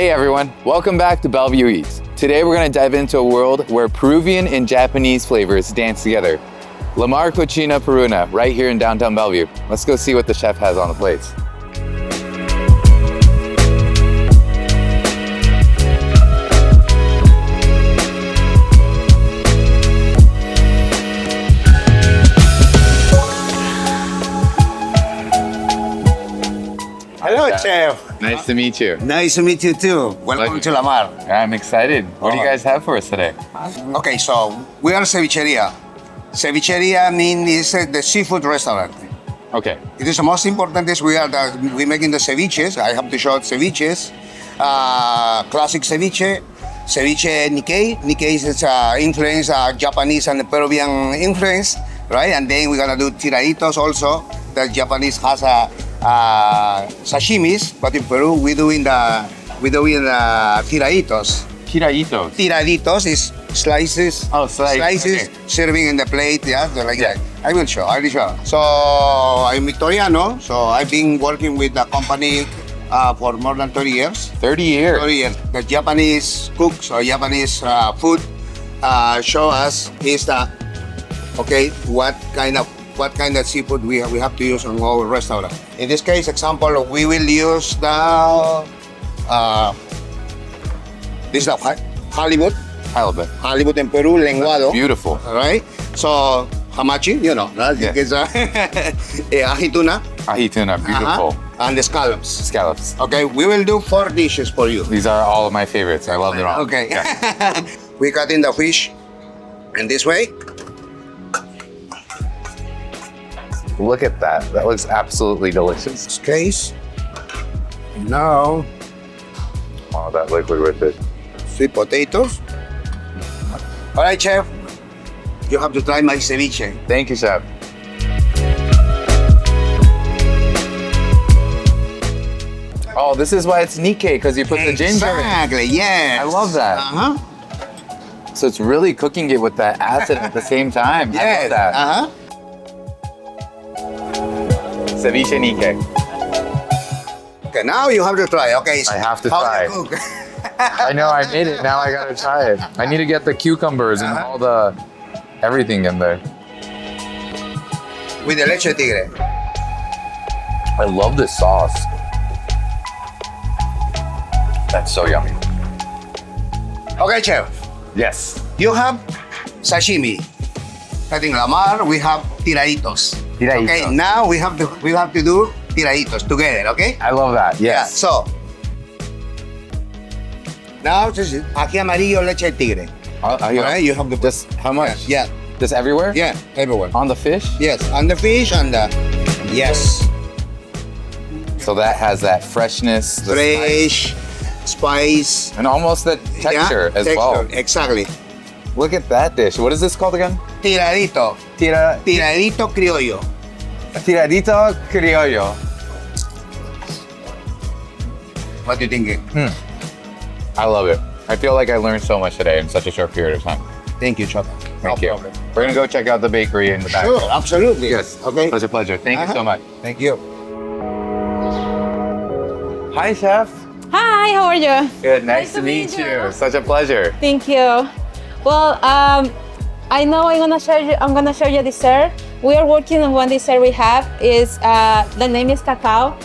Hey everyone, welcome back to Bellevue Eats. Today we're going to dive into a world where Peruvian and Japanese flavors dance together. Lamar Cucina Peruna, right here in downtown Bellevue. Let's go see what the chef has on the plates. Hello, Chef. Nice to meet you. Nice to meet you too. Welcome to Lamar. I'm excited. What do you guys have for us today? Okay, so we are cevicheria. Cevicheria means the seafood restaurant. Okay. It is the most important is we making the ceviches. I have to show ceviches. Classic ceviche. Ceviche and Nikkei. Nikkei is influence, Japanese and Peruvian influence, right? And then we're gonna do tiraditos also. The Japanese has sashimis, but in Peru we're doing tiraditos. Tiraditos. Tiraditos is slices. Oh, slices. Okay. Serving in the plate, yeah, like that. I will show. So I'm Victoriano. So I've been working with the company for more than 30 years. 30 years. 30 years. The Japanese cooks or Japanese food show us is what kind of seafood we have to use on our restaurant. In this case, example, we will use the this is the halibut. Halibut in Peru, lenguado. Beautiful. All right. So hamachi, you know, right? Yeah. It's ahi tuna. Ahi tuna, beautiful. And the scallops. Scallops. Okay, we will do 4 dishes for you. These are all of my favorites. I love them all. Okay. Yeah. We cut in the fish in this way. Look at that. That looks absolutely delicious. This case. Now, Oh, that liquid with it. sweet potatoes. All right, chef. You have to try my ceviche. Thank you, chef. Oh, this is why it's Nikkei, because you put the ginger in. Exactly, yes. I love that. Uh-huh. So it's really cooking it with that acid at the same time. Yes. I love that. Uh-huh. Ceviche and Nikkei. Okay, now you have to try. Okay. I have to how try. you cook? I know I made it. Now I gotta try it. I need to get the cucumbers and all the everything in there. With the leche tigre. I love this sauce. That's so yummy. Okay, chef. Yes. You have sashimi. I think Lamar, we have tiraditos. Tiraditos. Okay, now we have to do tiraditos together, okay? I love that. Yeah, Yes. so now this is ají amarillo leche tigre. Alright, you have the Just how much? Yeah, Just everywhere? yeah, everyone. On the fish? Yes, and the fish and the yes, So that has that freshness, the fresh spice. and almost the texture as well. Exactly. Look at that dish. What is this called again? Tiradito criollo. Tiradito criollo. What do you think? I love it. I feel like I learned so much today in such a short period of time. Thank you, Shota. Thank you. We're gonna go check out the bakery in the back. Sure, absolutely. Yes. Okay. Pleasure, pleasure. Thank you so much. Thank you. Hi, chef. Hi, how are you? Good. Nice to meet you. Such a pleasure. Thank you. Well, I know I'm gonna share you dessert. We are working on one dessert we have. Is the name is cacao.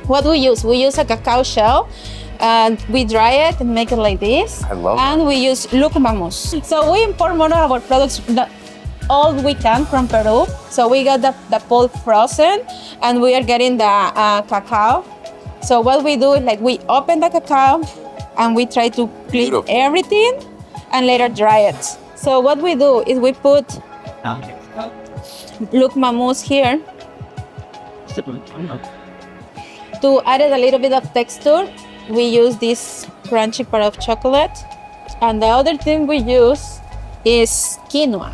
What we use a cacao shell, and we dry it and make it like this. I love And we use lucuma mousse. So we import more of our products all we can from Peru. So we got the pulp frozen, and we are getting the cacao. So what we do is like we open the cacao, and we try to clean Beautiful. everything, and later dry it. So what we do is we put lucuma mousse here to add a little bit of texture. We use this crunchy part of chocolate, and the other thing we use is quinoa.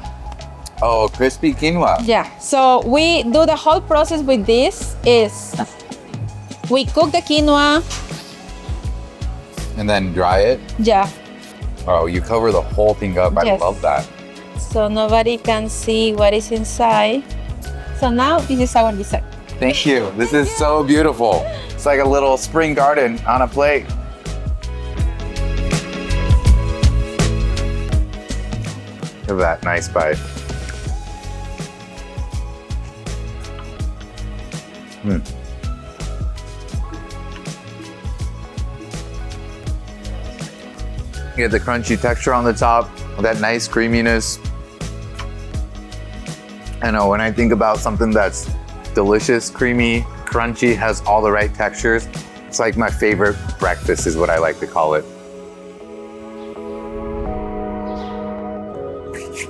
Oh, crispy quinoa. Yeah, so we do the whole process with this is we cook the quinoa. And then dry it. Yeah, Oh, you cover the whole thing up. I Yes. love that. so nobody can see what is inside. So now this is our dessert. Thank you. This is so beautiful. It's like a little spring garden on a plate. Look at that nice bite. You get the crunchy texture on the top, that nice creaminess. I know when I think about something that's delicious, creamy, crunchy, has all the right textures, it's like my favorite breakfast is what I like to call it.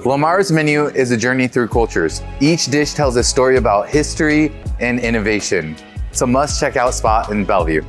Lamar's menu is a journey through cultures. Each dish tells a story about history and innovation. It's a must check out spot in Bellevue.